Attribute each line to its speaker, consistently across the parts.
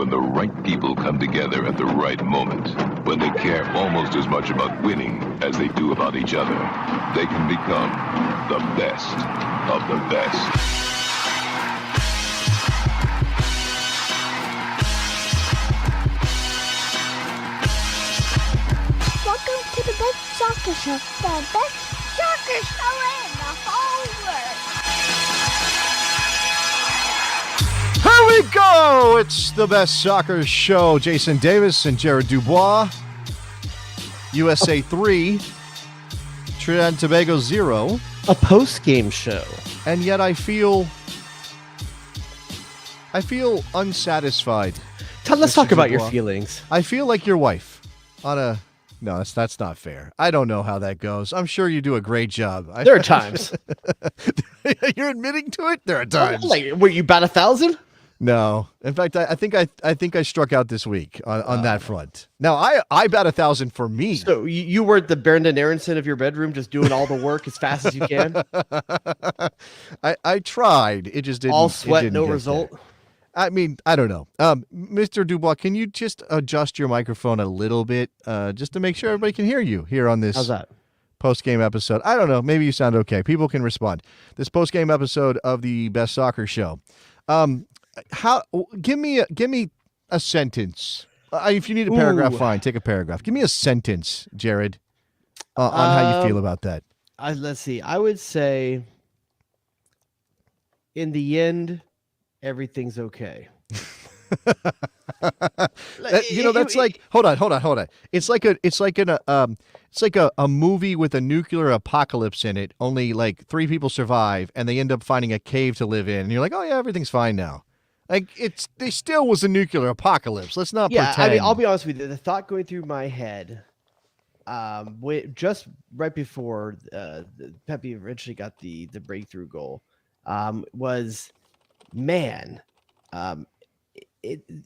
Speaker 1: When the right people come together at the right moment, when they care almost as much about winning as they do about each other, they can become the best of the best.
Speaker 2: To the best soccer show, the best soccer show in the whole world.
Speaker 3: Here we go! It's the best soccer show. Jason Davis and Jared Dubois. USA 3, Trinidad and Tobago 0.
Speaker 4: A post-game show.
Speaker 3: And yet I feel unsatisfied.
Speaker 4: Let's talk about your
Speaker 3: Dubois.
Speaker 4: feelings.
Speaker 3: I feel like your wife on a... No, that's not fair. I don't know how that goes. I'm sure you do a great job.
Speaker 4: There are times.
Speaker 3: You're admitting to it? There are times.
Speaker 4: Were you bat 1,000?
Speaker 3: No. In fact, I think I struck out this week on that front. Now, I bat 1,000 for me.
Speaker 4: So you were the Brendan Aronson of your bedroom, just doing all the work as fast as you can?
Speaker 3: I tried. It just didn't.
Speaker 4: All sweat,
Speaker 3: didn't
Speaker 4: no
Speaker 3: get
Speaker 4: result?
Speaker 3: there. I mean, I don't know. Mr. Dubois, can you just adjust your microphone a little bit just to make sure everybody can hear you here on this
Speaker 4: How's that?
Speaker 3: post-game episode? I don't know. Maybe you sound okay. People can respond. This post-game episode of the Best Soccer Show. Give me a sentence. If you need a paragraph, fine. Take a paragraph. Give me a sentence, Jared, on how you feel about that.
Speaker 4: Let's see. I would say, in the end, everything's okay.
Speaker 3: That's like hold on. It's like a movie with a nuclear apocalypse in it. Only like 3 people survive, and they end up finding a cave to live in. And you're like, oh yeah, everything's fine now. Like they still was a nuclear apocalypse. Let's not pretend.
Speaker 4: I mean, I'll be honest with you. The thought going through my head, just right before Pepi eventually got the breakthrough goal, was, man,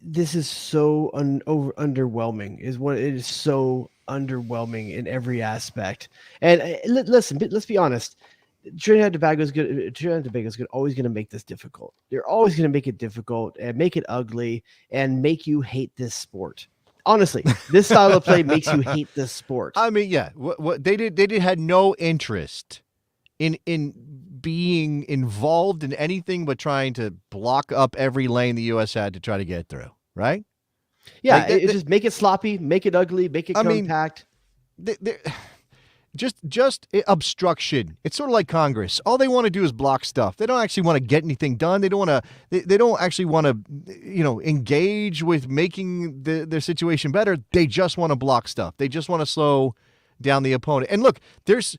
Speaker 4: this is so underwhelming. It is so underwhelming in every aspect. And listen, let's be honest. Trinidad and Tobago is always going to make this difficult. They're always going to make it difficult and make it ugly and make you hate this sport. Honestly, this style of play makes you hate this sport.
Speaker 3: I mean, yeah, what they had no interest in being involved in anything but trying to block up every lane the U.S. had to try to get through, right?
Speaker 4: Yeah, like just make it sloppy, make it ugly, make it compact.
Speaker 3: Just obstruction. It's sort of like Congress. All they want to do is block stuff. They don't actually want to get anything done. They don't want to. They don't actually want to, engage with making their situation better. They just want to block stuff. They just want to slow down the opponent. And look, there's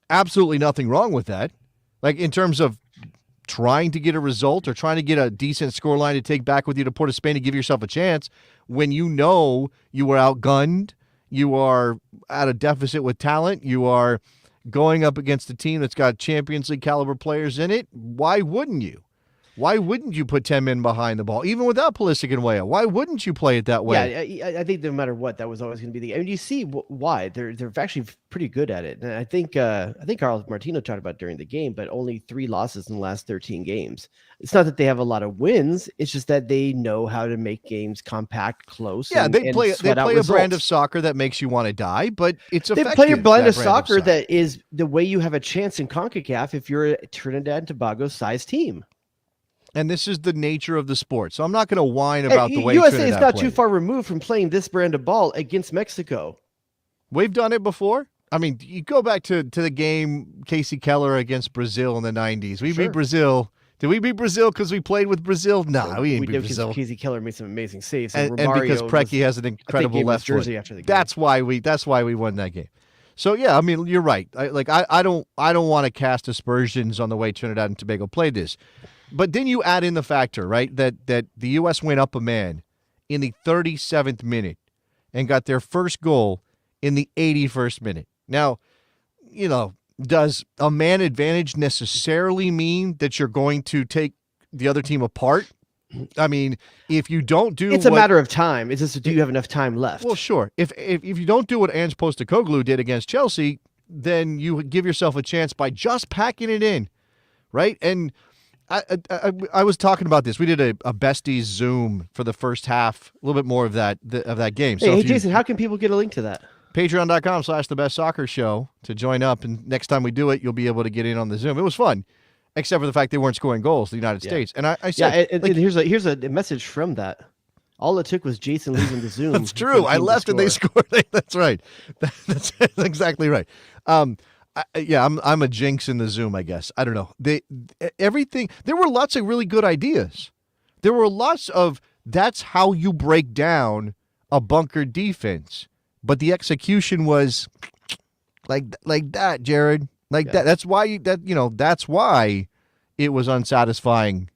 Speaker 3: absolutely nothing wrong with that. Like in terms of trying to get a result or trying to get a decent scoreline to take back with you to Port of Spain to give yourself a chance when you know you were outgunned. You are at a deficit with talent. You are going up against a team that's got Champions League caliber players in it. Why wouldn't you? Why wouldn't you put 10 men behind the ball, even without Pulisic and Weah? Why wouldn't you play it that way?
Speaker 4: Yeah, I think no matter what, that was always going to be the. I mean, you see why they're actually pretty good at it, and I think Carlos Martino talked about during the game, but only 3 losses in the last 13 games. It's not that they have a lot of wins; it's just that they know how to make games compact, close.
Speaker 3: Yeah, they play a brand of
Speaker 4: results.
Speaker 3: soccer that makes you want to die, but it's effective.
Speaker 4: They play a brand of soccer that is the way you have a chance in CONCACAF if you're a Trinidad and Tobago size team.
Speaker 3: And this is the nature of the sport. So I'm not going to whine about the way
Speaker 4: USA
Speaker 3: Trinidad
Speaker 4: is not
Speaker 3: played.
Speaker 4: too far removed from playing this brand of ball against Mexico.
Speaker 3: We've done it before. I mean, you go back to the game Casey Keller against Brazil in the 90s. We beat Brazil. Did we beat Brazil because we played with Brazil? No, we didn't beat Brazil.
Speaker 4: Casey Keller made some amazing saves.
Speaker 3: And because Pepi has an incredible left foot.
Speaker 4: After the game.
Speaker 3: That's why we won that game. So yeah, I mean, you're right. I don't want to cast aspersions on the way Trinidad and Tobago played this. But then you add in the factor, right, that the U.S. went up a man in the 37th minute and got their first goal in the 81st minute. Now, does a man advantage necessarily mean that you're going to take the other team apart? I mean, if you don't do
Speaker 4: it's a matter of time. It's just, do you have enough time left?
Speaker 3: Well, sure. If you don't do what Ange Postecoglou did against Chelsea, then you give yourself a chance by just packing it in, right? And I was talking about this. We did a besties Zoom for the first half, a little bit more of that game. So
Speaker 4: Hey, Jason, how can people get a link to that?
Speaker 3: Patreon.com/thebestsoccershow to join up. And next time we do it, you'll be able to get in on the Zoom. It was fun, except for the fact they weren't scoring goals, the United States. And I said,
Speaker 4: and here's a message from that. All it took was Jason leaving the Zoom.
Speaker 3: That's true. I left and they scored. That's right. That's exactly right. I'm a jinx in the Zoom, I guess. I don't know. Everything. There were lots of really good ideas. There were lots of that's how you break down a bunker defense, but the execution was like that, Jared. That. That's why That's why it was unsatisfying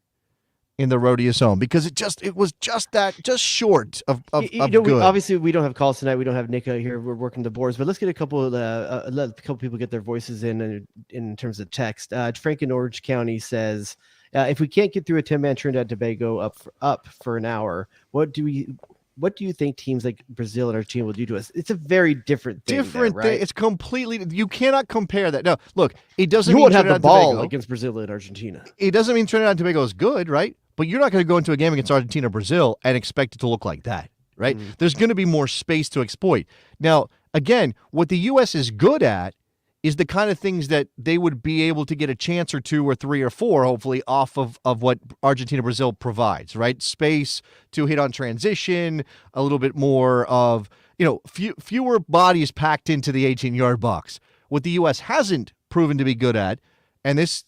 Speaker 3: in the Rodius home, because it was just short of good.
Speaker 4: Obviously, we don't have calls tonight. We don't have Nick here. We're working the boards, but let's get a couple people get their voices in terms of text. Frank in Orange County says, if we can't get through a 10-man Trinidad Tobago up for an hour, what do you think teams like Brazil and Argentina will do to us? It's a very different thing. Right?
Speaker 3: It's completely. You cannot compare that. No, look, it doesn't.
Speaker 4: You
Speaker 3: mean
Speaker 4: won't have the ball
Speaker 3: Tobago
Speaker 4: against Brazil and Argentina.
Speaker 3: It doesn't mean Trinidad and Tobago is good, right? But you're not going to go into a game against Argentina or Brazil and expect it to look like that, right? Mm-hmm. There's going to be more space to exploit. Now, again, what the U.S. is good at is the kind of things that they would be able to get a chance or two or three or four, hopefully, off of what Argentina-Brazil provides, right? Space to hit on transition, a little bit more of, fewer bodies packed into the 18-yard box. What the U.S. hasn't proven to be good at, and this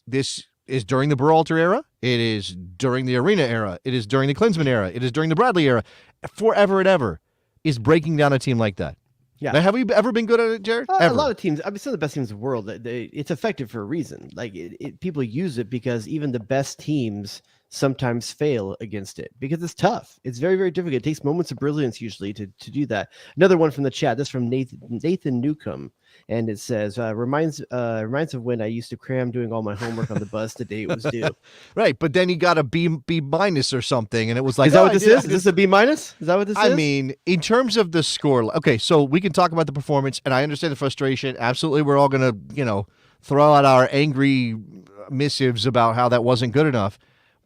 Speaker 3: is during the Berhalter era, it is during the Reyna era, it is during the Klinsmann era, it is during the Bradley era, forever and ever, is breaking down a team like that. Yeah. Now, have we ever been good at it, Jared?
Speaker 4: A lot of teams. I mean, some of the best teams in the world. It's effective for a reason. Like people use it because even the best teams sometimes fail against it because it's tough. It's very, very difficult. It takes moments of brilliance usually to do that. Another one from the chat. This from Nathan Newcomb, and it says reminds of when I used to cram doing all my homework on the bus the day it was due.
Speaker 3: Right, but then he got a B minus or something, and it was like,
Speaker 4: is that what this is? Is this a B minus? Is that what this is?
Speaker 3: I mean, in terms of the score, okay, so we can talk about the performance, and I understand the frustration. Absolutely, we're all gonna throw out our angry missives about how that wasn't good enough.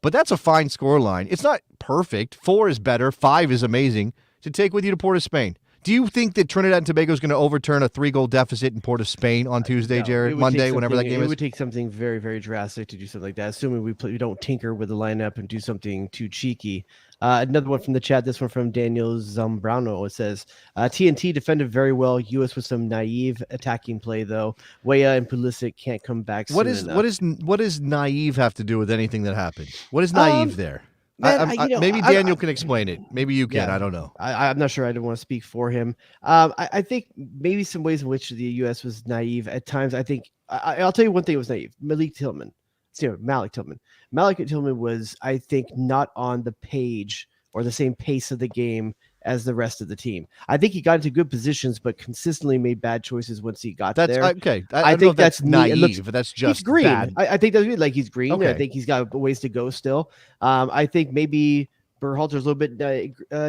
Speaker 3: But that's a fine score line. It's not perfect. 4 is better. 5 is amazing to take with you to Port of Spain. Do you think that Trinidad and Tobago is going to overturn a 3-goal deficit in Port of Spain on Tuesday,
Speaker 4: no,
Speaker 3: Jared? Monday, whenever that game is?
Speaker 4: It would take something very, very drastic to do something like that, assuming we don't tinker with the lineup and do something too cheeky. Another one from the chat, this one from Daniel Zambrano. It says, TNT defended very well. U.S. with some naive attacking play, though. Weah and Pulisic can't come back soon enough.
Speaker 3: What does naive have to do with anything that happened? What is naive there?
Speaker 4: Man,
Speaker 3: maybe Daniel can explain it. Maybe you can.
Speaker 4: Yeah,
Speaker 3: I don't know.
Speaker 4: I'm not sure. I don't want to speak for him. I think maybe some ways in which the U.S. was naive at times. I think I'll tell you one thing. It was naive. Malik Tillman. Malik Tillman was, I think, not on the page or the same pace of the game as the rest of the team. I think he got into good positions, but consistently made bad choices once he got there.
Speaker 3: Okay. I think that's naive. That's just
Speaker 4: he's green.
Speaker 3: Bad.
Speaker 4: I think that's good. Like he's green.
Speaker 3: Okay.
Speaker 4: I think he's got ways to go still. I think maybe Berhalter's a little bit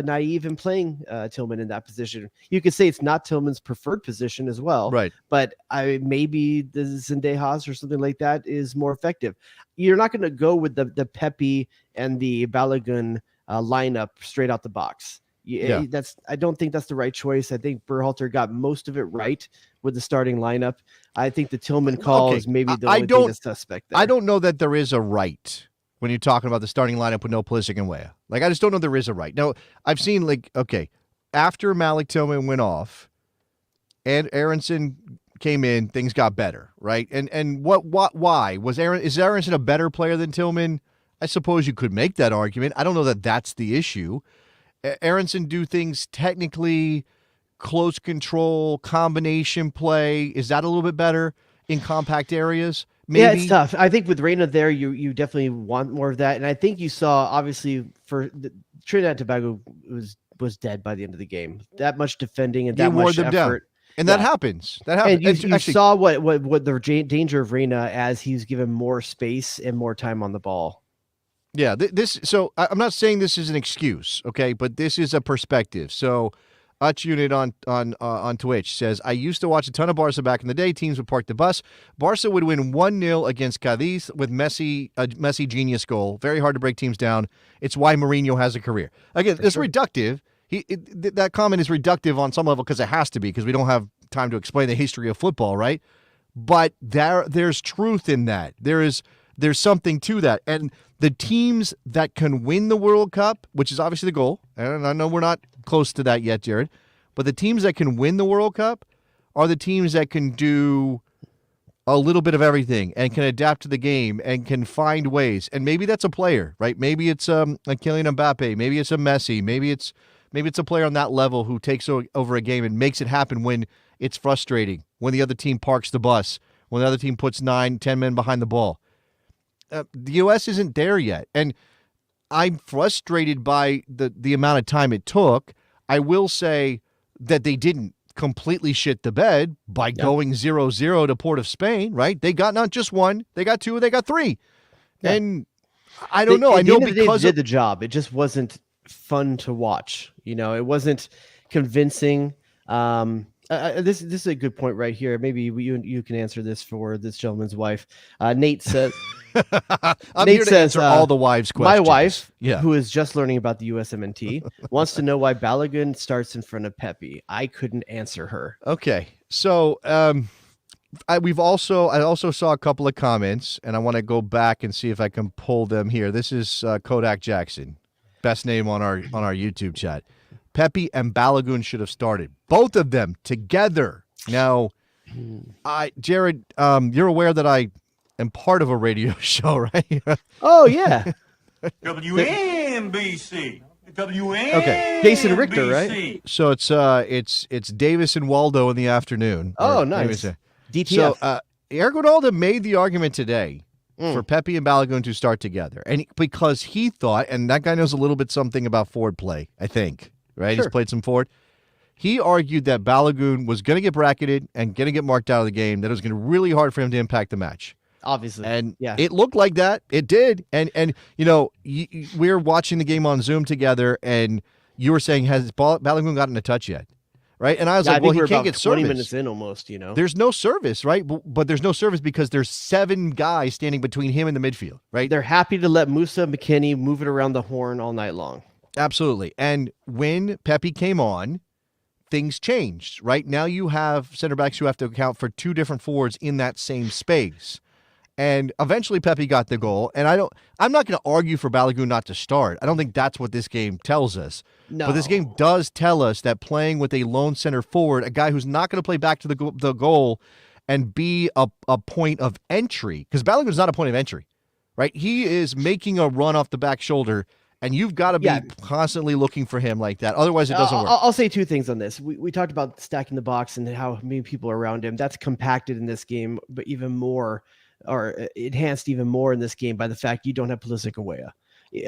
Speaker 4: naive in playing Tillman in that position. You could say it's not Tillman's preferred position as well.
Speaker 3: Right.
Speaker 4: But maybe the Zendejas or something like that is more effective. You're not going to go with the Pepi and the Balogun lineup straight out the box. I don't think that's the right choice. I think Berhalter got most of it right with the starting lineup. I think the Tillman call is maybe the only thing that's suspect there.
Speaker 3: I don't know that there is a right when you're talking about the starting lineup with no Pulisic and Weah. Like, I just don't know there is a right. Now, I've seen, after Malik Tillman went off and Aronson came in, things got better, right? And why? Is Aronson a better player than Tillman? I suppose you could make that argument. I don't know that that's the issue. Aronson do things technically, close control, combination play. Is that a little bit better in compact areas? Maybe?
Speaker 4: Yeah, it's tough. I think with Reyna there, you definitely want more of that. And I think you saw, obviously, for Trinidad and Tobago was dead by the end of the game. That much defending and that much effort. Down.
Speaker 3: And that happens. That happens.
Speaker 4: And you saw what the danger of Reyna as he's given more space and more time on the ball.
Speaker 3: Yeah, so I'm not saying this is an excuse, okay, but this is a perspective. So Utch Unit on Twitch says, I used to watch a ton of Barca back in the day. Teams would park the bus. Barca would win 1-0 against Cadiz with Messi genius goal. Very hard to break teams down. It's why Mourinho has a career. Again, it's reductive. That comment is reductive on some level because it has to be, because we don't have time to explain the history of football, right? But there's truth in that. There's something to that. And the teams that can win the World Cup, which is obviously the goal, and I know we're not close to that yet, Jared, but the teams that can win the World Cup are the teams that can do a little bit of everything and can adapt to the game and can find ways. And maybe that's a player, right? Maybe it's a Kylian Mbappe. Maybe it's a Messi. Maybe it's a player on that level who takes over a game and makes it happen when it's frustrating, when the other team parks the bus, when the other team puts 9-10 men behind the ball. The U.S. isn't there yet, and I'm frustrated by the amount of time it took. I will say that they didn't completely shit the bed by going 0-0 to Port of Spain, right? They got not just one, they got two, they got three. Yeah. And I don't know. I know because
Speaker 4: they did the job. It just wasn't fun to watch. It wasn't convincing. This is a good point right here. Maybe you can answer this for this gentleman's wife. Nate says,
Speaker 3: I'm here to answer all the wives' questions.
Speaker 4: My wife, who is just learning about the USMNT, wants to know why Balogun starts in front of Pepi. I couldn't answer her.
Speaker 3: Okay, so I also saw a couple of comments, and I want to go back and see if I can pull them here. This is Kodak Jackson, best name on our YouTube chat. Pepi and Balogun should have started. Both of them together. Now, Jared, you're aware that I am part of a radio show, right?
Speaker 4: Oh, yeah.
Speaker 5: WNBC. WNBC.
Speaker 4: Okay. Jason Richter, right?
Speaker 3: So it's Davis and Waldo in the afternoon.
Speaker 4: Oh, nice. DTF.
Speaker 3: So Eric Ronaldo made the argument today for Pepi and Balogun to start together. And because he thought, and that guy knows a little bit something about forward play, I think. Right? Sure. He's played some forward. He argued that Balogun was going to get bracketed and going to get marked out of the game, that it was going to be really hard for him to impact the match.
Speaker 4: Obviously.
Speaker 3: And it looked like that. It did. And we're watching the game on Zoom together, and you were saying, has Balogun gotten a touch yet? Right? And I was like, well, he can't get service.
Speaker 4: 20 minutes in almost,
Speaker 3: There's no service, right? But there's no service because there's 7 guys standing between him and the midfield, right?
Speaker 4: They're happy to let Musa, McKennie move it around the horn all night long.
Speaker 3: Absolutely. And when Pepi came on, things changed, right? Now you have center backs who have to account for 2 different forwards in that same space. And eventually Pepi got the goal. And I'm not going to argue for Balogun not to start. I don't think that's what this game tells us.
Speaker 4: No.
Speaker 3: But this game does tell us that playing with a lone center forward, a guy who's not going to play back to the goal and be a point of entry, because Balogun's not a point of entry, right? He is making a run off the back shoulder. And you've got to be constantly looking for him like that. Otherwise, it doesn't work.
Speaker 4: I'll say 2 things on this. We talked about stacking the box and how many people are around him. That's compacted in this game, but even more, or enhanced even more in this game by the fact you don't have Pulisic Awea.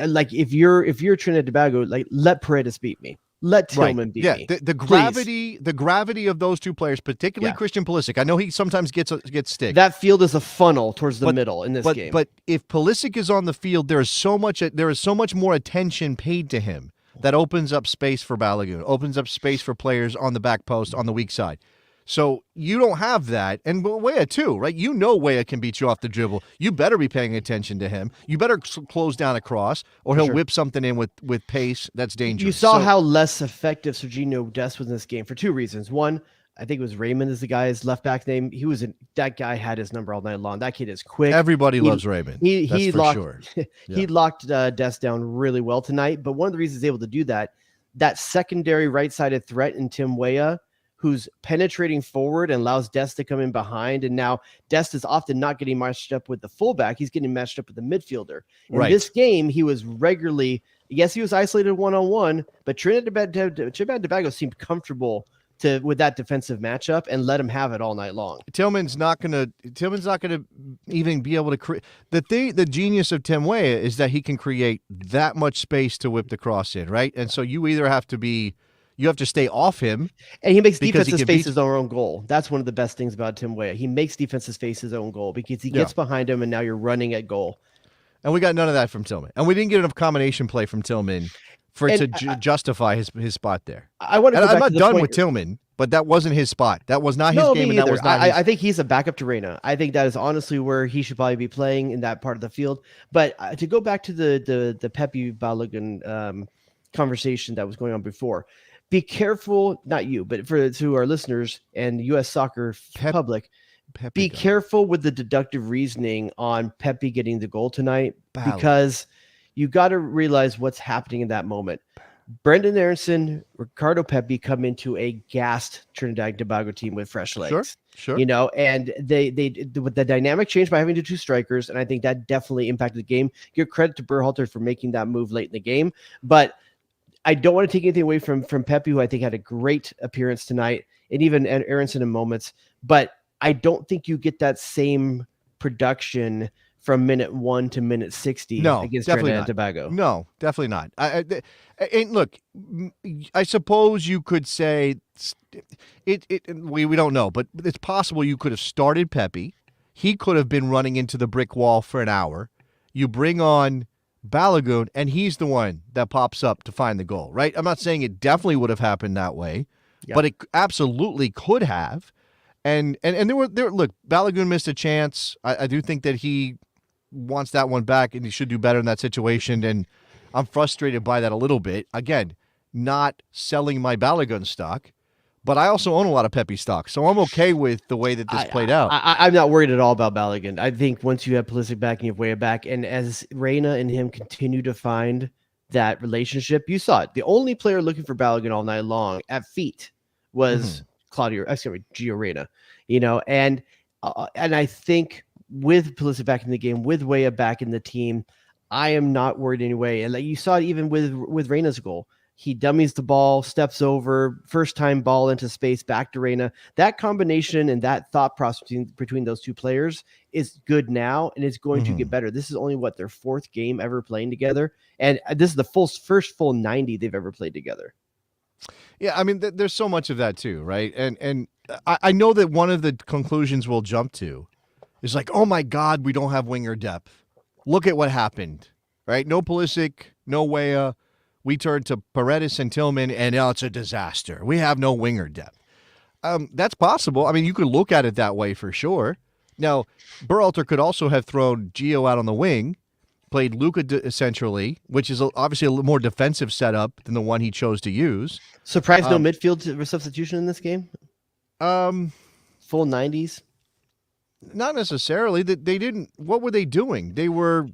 Speaker 4: Like if you're Trinidad Tobago, like let Paredes beat me. Let Tillman beat me.
Speaker 3: The gravity of those 2 players, particularly Christian Pulisic. I know he sometimes gets stick.
Speaker 4: That field is a funnel towards the middle in this game.
Speaker 3: But if Pulisic is on the field, there is so much more attention paid to him that opens up space for Balogun, opens up space for players on the back post on the weak side. So you don't have that. And Weah too, right? Weah can beat you off the dribble. You better be paying attention to him. You better close down a cross, or he'll whip something in with pace that's dangerous.
Speaker 4: You saw how less effective Serginho Dest was in this game for 2 reasons. One, I think it was Raymond is the guy's left back name. That guy had his number all night long. That kid is quick.
Speaker 3: Everybody loves Raymond. He
Speaker 4: locked Dest down really well tonight. But one of the reasons he's able to do that secondary right-sided threat in Tim Weah, who's penetrating forward and allows Dest to come in behind. And now Dest is often not getting matched up with the fullback. He's getting matched up with the midfielder. In this game, he was regularly, he was isolated one-on-one, but Trinidad Tobago seemed comfortable with that defensive matchup and let him have it all night long.
Speaker 3: Tillman's not gonna even be able to create the genius of Tim Weah is that he can create that much space to whip the cross in, right? And so you either have to stay off him.
Speaker 4: And he makes defenses face his own goal. That's one of the best things about Tim Weah. He makes defenses face his own goal because he gets behind him and now you're running at goal.
Speaker 3: And we got none of that from Tillman. And we didn't get enough combination play from Tillman for it
Speaker 4: And
Speaker 3: to justify his spot there.
Speaker 4: I want to
Speaker 3: And
Speaker 4: go
Speaker 3: I'm
Speaker 4: back
Speaker 3: not
Speaker 4: to the
Speaker 3: done
Speaker 4: point
Speaker 3: with Tillman, but that wasn't his spot. That was not his
Speaker 4: No,
Speaker 3: game,
Speaker 4: me
Speaker 3: and that
Speaker 4: either.
Speaker 3: was not his.
Speaker 4: I think he's a backup to Reyna. I think that is honestly where he should probably be playing in that part of the field. But to go back to the Pepi Balogun conversation that was going on before, be careful. Not you, but to our listeners and U.S. soccer public, be careful with the deductive reasoning on Pepi getting the goal tonight, because you got to realize what's happening in that moment. Brendan Aronson, Ricardo Pepi come into a gassed Trinidad and Tobago team with fresh legs.
Speaker 3: Sure.
Speaker 4: You know, and with the dynamic changed by having the two strikers, and I think that definitely impacted the game. Give credit to Berhalter for making that move late in the game, but I don't want to take anything away from Pepi, who I think had a great appearance tonight, and even Aronson in moments. But I don't think you get that same production from minute 1 to minute 60 against Trinidad and Tobago.
Speaker 3: No, definitely not. And look, I suppose you could say we don't know, but it's possible you could have started Pepi. He could have been running into the brick wall for an hour. You bring on Balogun, and he's the one that pops up to find the goal, right? I'm not saying it definitely would have happened that way, but it absolutely could have. And there look, Balogun missed a chance. I do think that he wants that one back, and he should do better in that situation. And I'm frustrated by that a little bit. Again, not selling my Balogun stock, but I also own a lot of Pepi stock, so I'm okay with the way that this played out.
Speaker 4: I'm not worried at all about Balogun. I think once you have Pulisic back and you have Weah back, and as Reyna and him continue to find that relationship, you saw it. The only player looking for Balogun all night long at feet was Gio Reyna. You know, and I think with Pulisic back in the game, with Weah back in the team, I am not worried anyway. And like you saw it even with Reyna's goal. He dummies the ball, steps over, first time ball into space, back to Reyna. That combination and that thought process between those two players is good now, and it's going to get better. This is only their 4th game ever playing together, and this is the first full 90 they've ever played together.
Speaker 3: Yeah, I mean, there's so much of that too, right? And I know that one of the conclusions we'll jump to is like, oh my God, we don't have winger depth. Look at what happened, right? No Pulisic, no Weah. We turned to Paredes and Tillman, and now it's a disaster. We have no winger depth. That's possible. I mean, you could look at it that way for sure. Now, Berhalter could also have thrown Gio out on the wing, played Luka centrally, which is obviously a little more defensive setup than the one he chose to use.
Speaker 4: Surprised no midfield substitution in this game? Full 90s?
Speaker 3: Not necessarily. They didn't. What were they doing? They were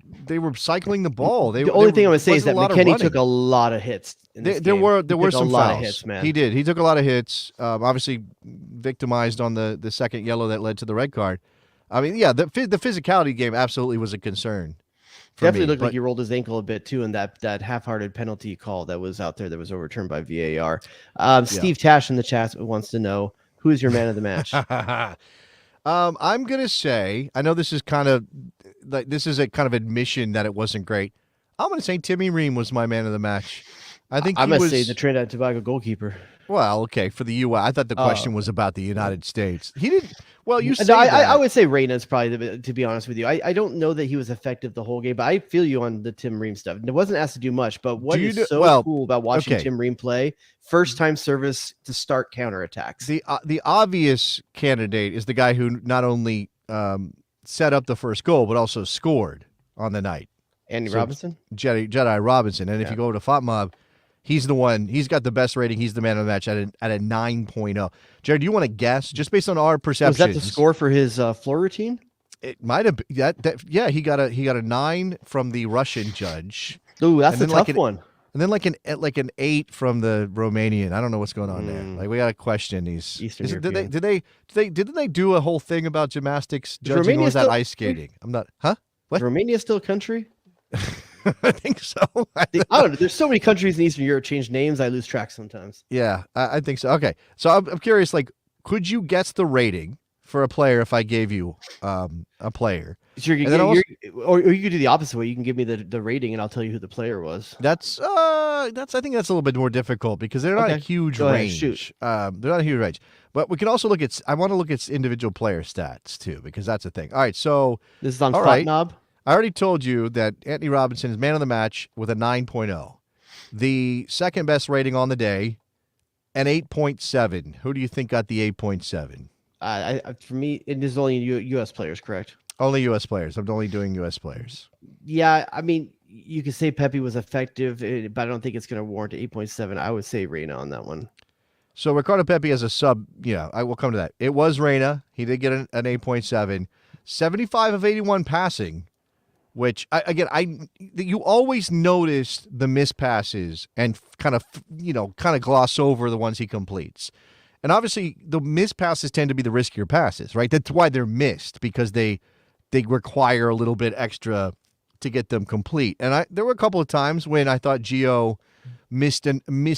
Speaker 3: cycling the ball.
Speaker 4: The only thing I would say is that McKennie took a lot of hits.
Speaker 3: There were some
Speaker 4: lot
Speaker 3: fouls.
Speaker 4: of hits, man.
Speaker 3: He did. He took a lot of hits. Obviously, victimized on the second yellow that led to the red card. I mean, yeah, the physicality game absolutely was a concern.
Speaker 4: Definitely looked like he rolled his ankle a bit too in that half-hearted penalty call that was out there that was overturned by VAR. Steve Tash in the chat wants to know, who is your man of the match?
Speaker 3: I'm gonna say, I know this is kind of a kind of admission that it wasn't great. I'm gonna say Timmy Ream was my man of the match. I think
Speaker 4: I'm gonna say the Trinidad and Tobago goalkeeper.
Speaker 3: Well, okay, for the U.S. I thought the question was about the United States. He didn't. Well, you say
Speaker 4: no,
Speaker 3: that.
Speaker 4: I would say Reyna's probably, to be honest with you. I don't know that he was effective the whole game, but I feel you on the Tim Ream stuff. It wasn't asked to do much, but what is so cool about watching Tim Ream play? First time service to start counterattacks.
Speaker 3: The obvious candidate is the guy who not only set up the first goal, but also scored on the night.
Speaker 4: Andy Robinson?
Speaker 3: Jedi Robinson. And if you go to FOTMob, he's the one. He's got the best rating. He's the man of the match at a 9.0. Jared, do you want to guess, just based on our perceptions?
Speaker 4: Was that the score for his floor routine?
Speaker 3: It might have been yeah. He got a 9 from the Russian judge.
Speaker 4: Ooh, that's a tough one.
Speaker 3: And then like an 8 from the Romanian. I don't know what's going on there. Like, we got to question these.
Speaker 4: Eastern European.
Speaker 3: Didn't they do a whole thing about gymnastics judging, or was that ice skating? I'm not. Huh? What?
Speaker 4: Is Romania still a country?
Speaker 3: I think so.
Speaker 4: I don't know. There's so many countries in Eastern Europe change names. I lose track sometimes.
Speaker 3: Yeah, I think so. Okay, so I'm curious. Like, could you guess the rating for a player if I gave you a player?
Speaker 4: Sure, or you could do the opposite way. You can give me the rating, and I'll tell you who the player was.
Speaker 3: That's I think that's a little bit more difficult because they're not a huge range. They're not a huge range. But we can also look at. I want to look at individual player stats too, because that's a thing. All right, so
Speaker 4: this is on FOTMob.
Speaker 3: I already told you that Anthony Robinson is man of the match with a 9.0. The second best rating on the day, an 8.7. Who do you think got the 8.7?
Speaker 4: For me, it is only U.S. players, correct?
Speaker 3: Only U.S. players. I'm only doing U.S. players.
Speaker 4: Yeah, I mean, you could say Pepi was effective, but I don't think it's going to warrant 8.7. I would say Reyna on that one.
Speaker 3: So Ricardo Pepi as a sub, I will come to that. It was Reyna. He did get an 8.7. 75 of 81 passing, which, you always notice the missed passes and kind of gloss over the ones he completes. And obviously, the missed passes tend to be the riskier passes, right? That's why they're missed, because they require a little bit extra to get them complete. And there were a couple of times when I thought Gio missed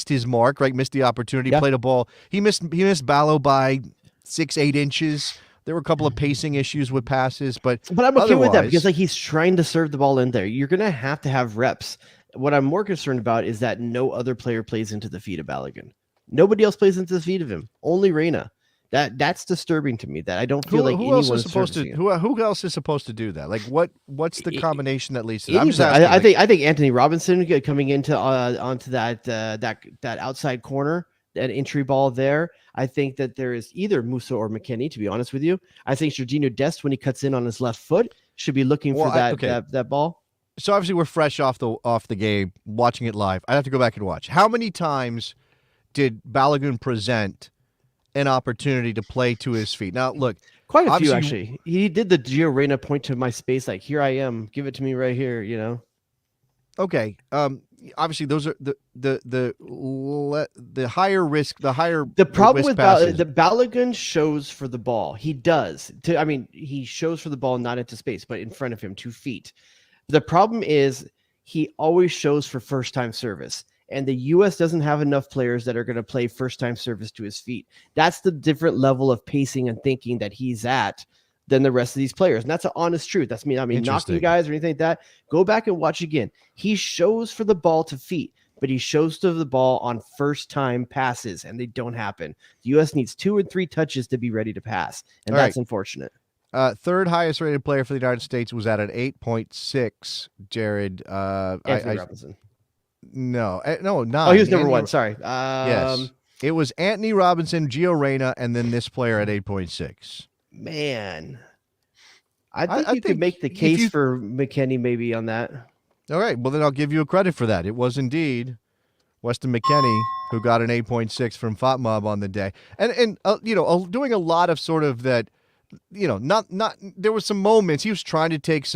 Speaker 3: his mark, right? Missed the opportunity, played a ball. He missed Ballo by 6-8 inches. There were a couple of pacing issues with passes, but
Speaker 4: I'm okay with that because he's trying to serve the ball in there. You're going to have reps. What I'm more concerned about is that no other player plays into the feet of Balogun. Nobody else plays into the feet of him. Only Reyna. That's disturbing to me. That I don't feel like
Speaker 3: who
Speaker 4: anyone
Speaker 3: else is supposed to. Who else is supposed to do that? Like what's the combination that leads to that?
Speaker 4: I'm just asking, I think Anthony Robinson coming into onto that outside corner, that entry ball there. I think that there is either Musa or McKennie. To be honest with you, I think Jorginho Dest, when he cuts in on his left foot, should be looking for that ball.
Speaker 3: So obviously we're fresh off the game, watching it live. I have to go back and watch. How many times did Balogun present an opportunity to play to his feet? Now, look,
Speaker 4: quite a few actually. He did the Gio Reyna point to my space, like, here I am, give it to me right here.
Speaker 3: Okay. Obviously, those are the higher risk, the
Speaker 4: problem with the Balogun shows for the ball. He does. He shows for the ball not into space, but in front of him, 2 feet. The problem is he always shows for first time service. And the U.S. doesn't have enough players that are going to play first-time service to his feet. That's the different level of pacing and thinking that he's at than the rest of these players. And that's an honest truth. That's me. Knocking guys or anything like that. Go back and watch again. He shows for the ball to feet, but he shows to the ball on first-time passes, and they don't happen. The U.S. needs 2 or 3 touches to be ready to pass, and that's unfortunate.
Speaker 3: Third highest rated player for the United States was at an 8.6, Jared.
Speaker 4: Anthony Robinson.
Speaker 3: No, 9.
Speaker 4: Oh, he was number 1. Sorry.
Speaker 3: Yes. It was Anthony Robinson, Gio Reyna, and then this player at 8.6.
Speaker 4: Man. I think you could make the case for McKennie maybe on that.
Speaker 3: All right. Well, then I'll give you a credit for that. It was indeed Weston McKennie who got an 8.6 from FOTMOB on the day. And doing a lot of sort of that, not there were some moments he was trying to take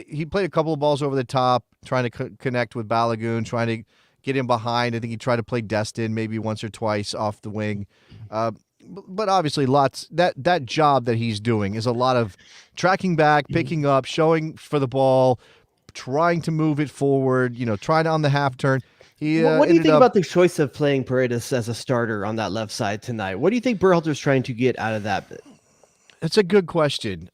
Speaker 3: he played a couple of balls over the top, trying to connect with Balogun, trying to get him behind. I think he tried to play Dest maybe once or twice off the wing. But obviously that job that he's doing is a lot of tracking back, picking up, showing for the ball, trying to move it forward, trying to on the half turn.
Speaker 4: What do you think about the choice of playing Paredes as a starter on that left side tonight? What do you think Berhalter's trying to get out of that?
Speaker 3: That's a good question.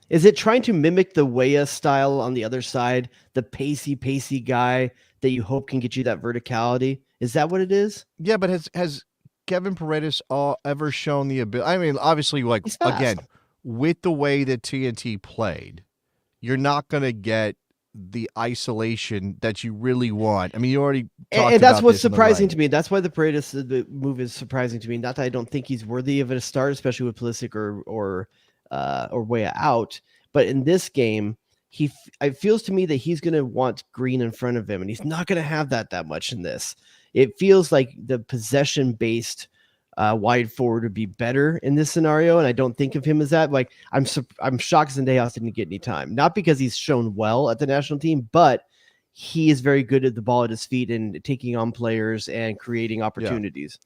Speaker 4: Is it trying to mimic the Weah style on the other side, the pacey guy that you hope can get you that verticality? Is that what it is?
Speaker 3: Yeah, but has Kevin Paredes ever shown the ability? Obviously, again, with the way that TNT played, you're not going to get the isolation that you really want. You already talked
Speaker 4: and that's
Speaker 3: about
Speaker 4: what's surprising to me. That's why the Paredes move is surprising to me. Not that I don't think he's worthy of a start, especially with Pulisic or Weah out. But in this game, it feels to me that he's going to want Green in front of him, and he's not going to have that much in this. It feels like the possession-based wide forward would be better in this scenario, and I don't think of him as that. I'm shocked Zendejas didn't get any time, not because he's shown well at the national team, but he is very good at the ball at his feet and taking on players and creating opportunities.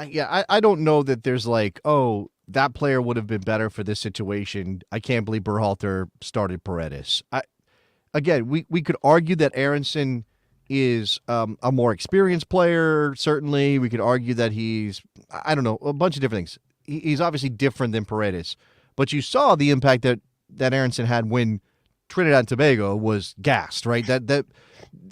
Speaker 3: Yeah, I don't know that there's that player would have been better for this situation. I can't believe Berhalter started Paredes. We could argue that Aronson is a more experienced player, certainly. We could argue that he's, a bunch of different things. He's obviously different than Paredes. But you saw the impact that Aronson had when Trinidad Tobago was gassed, right? That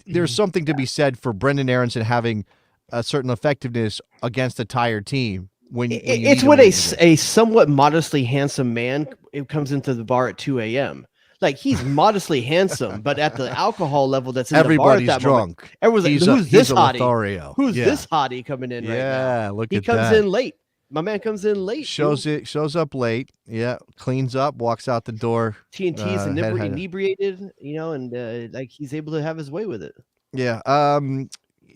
Speaker 3: there's something to be said for Brendan Aronson having a certain effectiveness against a tired team.
Speaker 4: It's when a somewhat modestly handsome man comes into the bar at 2 a.m. Like he's modestly handsome, but at the alcohol level that's in
Speaker 3: Everybody's
Speaker 4: the bar at that
Speaker 3: drunk.
Speaker 4: moment, everyone's like, "Who's this hottie?
Speaker 3: Lothario.
Speaker 4: Who's this hottie coming in right now?"
Speaker 3: Yeah, look
Speaker 4: He
Speaker 3: at
Speaker 4: comes
Speaker 3: that.
Speaker 4: in late. My man comes in late.
Speaker 3: Shows up late. Yeah, cleans up, walks out the door.
Speaker 4: TNT's inebriated, and like he's able to have his way with it.
Speaker 3: Yeah.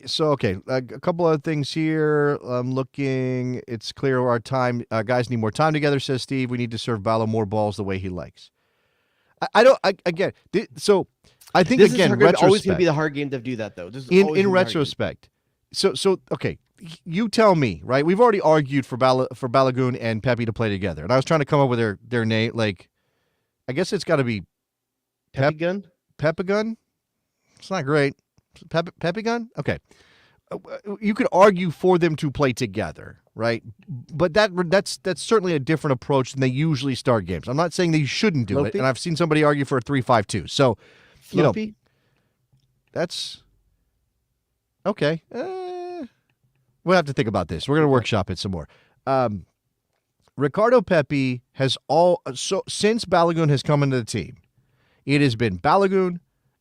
Speaker 3: So okay, a couple of things here. I'm looking. It's clear our time. Guys need more time together, says Steve. We need to serve Ballo more balls the way he likes. Again. So I think
Speaker 4: this
Speaker 3: again,
Speaker 4: is always going to be the hard game to do that, though.
Speaker 3: In retrospect. So okay, you tell me, right? We've already argued for Balogun and Pepi to play together, and I was trying to come up with their name. Like, I guess it's got to be
Speaker 4: Pepigun.
Speaker 3: Pepigun. It's not great. Pepigun. Okay, you could argue for them to play together, right? But that's certainly a different approach than they usually start games. I'm not saying that you shouldn't do it, and I've seen somebody argue for a 3-5-2. So,
Speaker 4: Floppy?
Speaker 3: That's okay. We'll have to think about this. We're going to workshop it some more. Ricardo Pepi has since Balogun has come into the team, it has been Balogun,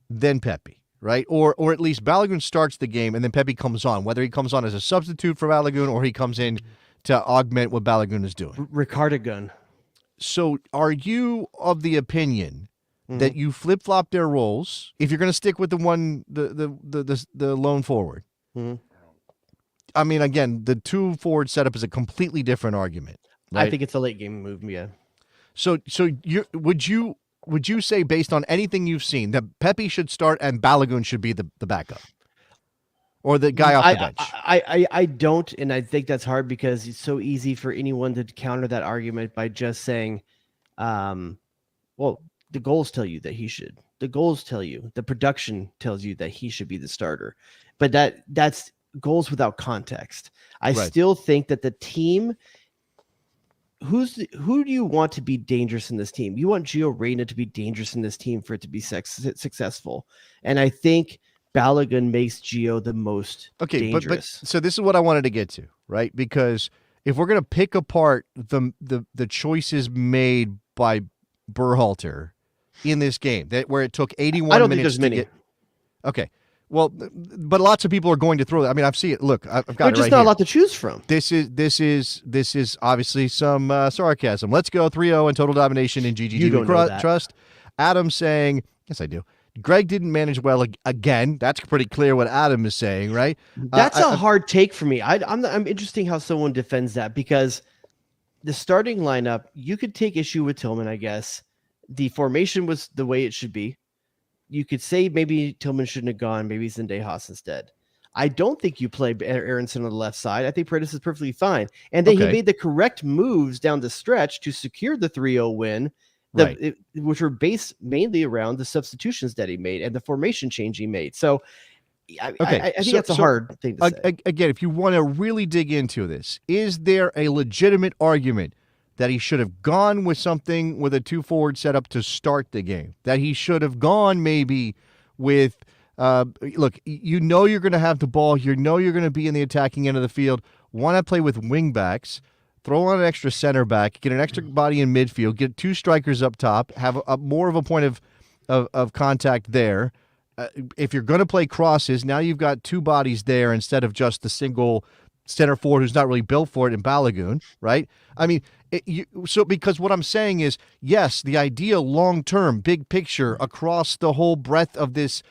Speaker 3: then Pepi. Right, or at least Balogun starts the game and then Pepi comes on. Whether he comes on as a substitute for Balogun or he comes in to augment what Balogun is doing.
Speaker 4: Ricardo gun.
Speaker 3: So, are you of the opinion that you flip flop their roles if you're going to stick with the lone forward? I mean, again, the 2 forward setup is a completely different argument. Right?
Speaker 4: I think it's a late game move. Yeah.
Speaker 3: So would you say, based on anything you've seen, that Pepi should start and Balogun should be the backup? Or the guy off the bench?
Speaker 4: I don't, and I think that's hard because it's so easy for anyone to counter that argument by just saying, well, the goals tell you that he should. The goals tell you. The production tells you that he should be the starter. But that's goals without context. I still think that the team... Who do you want to be dangerous in this team? You want Gio Reyna to be dangerous in this team for it to be successful. And I think Balogun makes Gio the most dangerous.
Speaker 3: But so this is what I wanted to get to, right? Because if we're going to pick apart the choices made by Berhalter in this game, where it took 81
Speaker 4: I don't
Speaker 3: minutes
Speaker 4: think there's many.
Speaker 3: Okay. Well, but lots of people are going to throw that. I mean, I've seen it. Look, I've got
Speaker 4: There's
Speaker 3: it
Speaker 4: just
Speaker 3: right
Speaker 4: not
Speaker 3: here.
Speaker 4: a lot to choose from.
Speaker 3: This is obviously some sarcasm. Let's go 3-0 in total domination in GGG.
Speaker 4: You don't know that.
Speaker 3: Trust. Adam saying, yes, I do. Greg didn't manage well again. That's pretty clear what Adam is saying, right?
Speaker 4: That's a hard take for me. I'm interesting how someone defends that because the starting lineup, you could take issue with Tillman, I guess. The formation was the way it should be. You could say maybe Tillman shouldn't have gone. Maybe Zendejas instead. I don't think you play Aronson on the left side. I think Paredes is perfectly fine. And then he made the correct moves down the stretch to secure the 3-0 win, which were based mainly around the substitutions that he made and the formation change he made. So I think that's a hard thing to say.
Speaker 3: Again, if you want to really dig into this, is there a legitimate argument that he should have gone with something with a 2-forward setup to start the game? That he should have gone maybe with, look, you're going to have the ball. You're going to be in the attacking end of the field. Want to play with wing backs, throw on an extra center back, get an extra body in midfield, get 2 strikers up top, have more of a point of contact there. If you're going to play crosses, now you've got 2 bodies there instead of just the single center forward who's not really built for it in Balogun, right? I mean, because what I'm saying is, yes, the idea long-term, big picture, across the whole breadth of this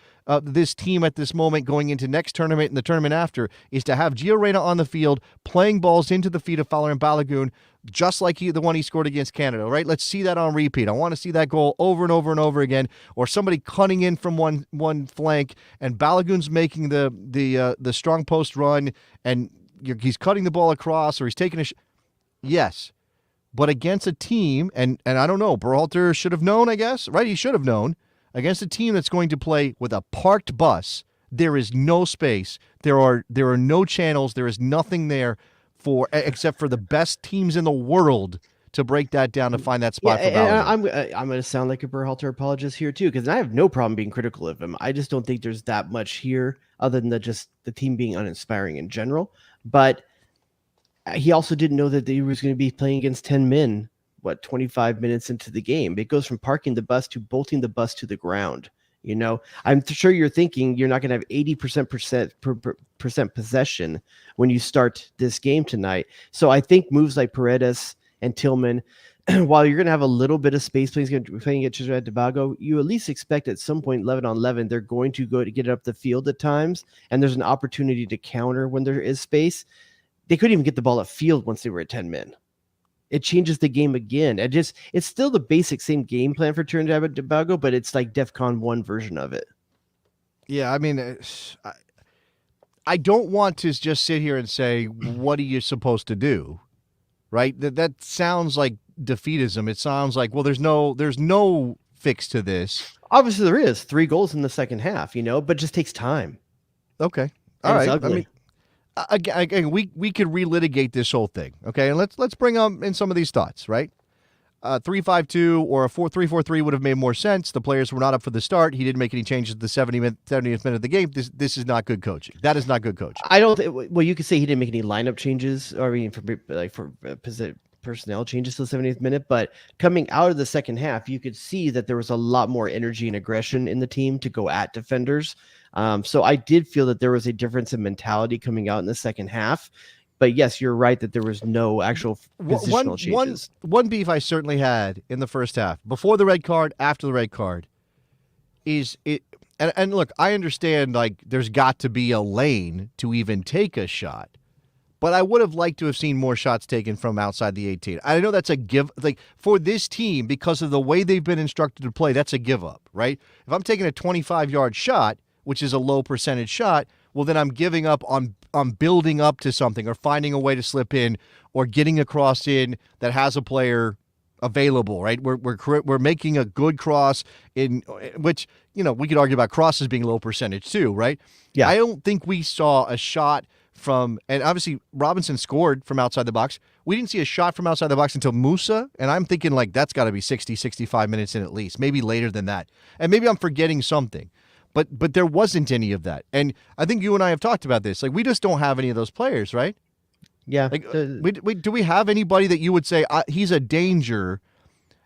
Speaker 3: team at this moment going into next tournament and the tournament after, is to have Gio Reyna on the field, playing balls into the feet of Fowler and Balogun, just like the one he scored against Canada, right? Let's see that on repeat. I want to see that goal over and over and over again, or somebody cutting in from one flank, and Balogun's making the strong post run, and he's cutting the ball across, or he's taking yes. But against a team, and I don't know, Berhalter should have known, I guess, right? He should have known. Against a team that's going to play with a parked bus, there is no space. There are no channels. There is nothing there except for the best teams in the world to break that down to find that spot for Balogun.
Speaker 4: I'm going to sound like a Berhalter apologist here too, because I have no problem being critical of him. I just don't think there's that much here other than just the team being uninspiring in general. But he also didn't know that he was going to be playing against 10 men 25 minutes into the game. It goes from parking the bus to bolting the bus to the ground. I'm sure you're thinking you're not going to have 80% possession when you start this game tonight. So I think moves like Paredes and Tillman, while you're going to have a little bit of space playing at Trinidad Tobago, you at least expect at some point 11 on 11 they're going to go to get it up the field at times, and there's an opportunity to counter when there is space. They couldn't even get the ball upfield once they were at 10 men. It changes the game again. It's still the basic same game plan for Trinidad Tobago, but it's like Defcon 1 version of it.
Speaker 3: Yeah, I mean, I don't want to just sit here and say, what are you supposed to do? Right? That sounds like defeatism. It sounds like, well, there's no fix to this.
Speaker 4: Obviously there is 3 goals in the second half, but it just takes time.
Speaker 3: Okay. All right.
Speaker 4: Ugly.
Speaker 3: I mean, again, we could relitigate this whole thing, okay? And let's bring in some of these thoughts, right? 3-5-2 or a 4-3-4-3 would have made more sense. The players were not up for the start. He didn't make any changes at the 70th minute of the game. This is not good coaching. That is not good coaching.
Speaker 4: I don't. Well, you could say he didn't make any lineup changes, or for personnel changes to the 70th minute. But coming out of the second half, you could see that there was a lot more energy and aggression in the team to go at defenders. So I did feel that there was a difference in mentality coming out in the second half. But yes, you're right that there was no actual positional changes.
Speaker 3: One beef I certainly had in the first half, before the red card, after the red card, is it. And look, I understand like there's got to be a lane to even take a shot, but I would have liked to have seen more shots taken from outside the 18. I know that's a give, like for this team because of the way they've been instructed to play. That's a give up, right? If I'm taking a 25-yard shot, which is a low percentage shot, well, then I'm giving up on building up to something or finding a way to slip in or getting a cross in that has a player available, right? We're making a good cross in which, we could argue about crosses being low percentage too, right?
Speaker 4: Yeah.
Speaker 3: I don't think we saw a shot from, and obviously Robinson scored from outside the box. We didn't see a shot from outside the box until Musa, and I'm thinking like that's got to be 60, 65 minutes in at least, maybe later than that. And maybe I'm forgetting something. But there wasn't any of that. And I think you and I have talked about this. Like, we just don't have any of those players, right?
Speaker 4: Yeah.
Speaker 3: Like, do we have anybody that you would say he's a danger?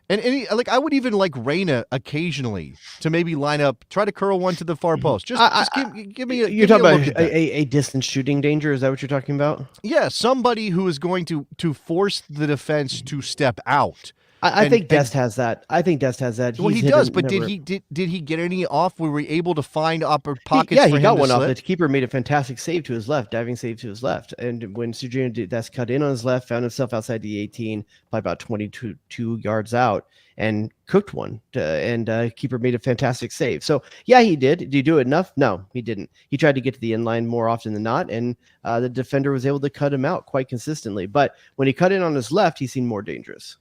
Speaker 3: And I would even like Reyna occasionally to maybe line up, try to curl one to the far post. Just give me a
Speaker 4: You're talking about a distance shooting danger? Is that what you're talking about?
Speaker 3: Yeah, somebody who is going to force the defense to step out.
Speaker 4: I think Dest has that.
Speaker 3: Well, he does, but did he get any off? Were we able to find upper pockets?
Speaker 4: He got one off. The keeper made a fantastic save to his left, diving save to his left. And when Sergio Dest cut in on his left, found himself outside the 18, by about 22 yards out, and cooked one. And keeper made a fantastic save. So yeah, he did. Did he do it enough? No, he didn't. He tried to get to the end line more often than not, and the defender was able to cut him out quite consistently. But when he cut in on his left, he seemed more dangerous.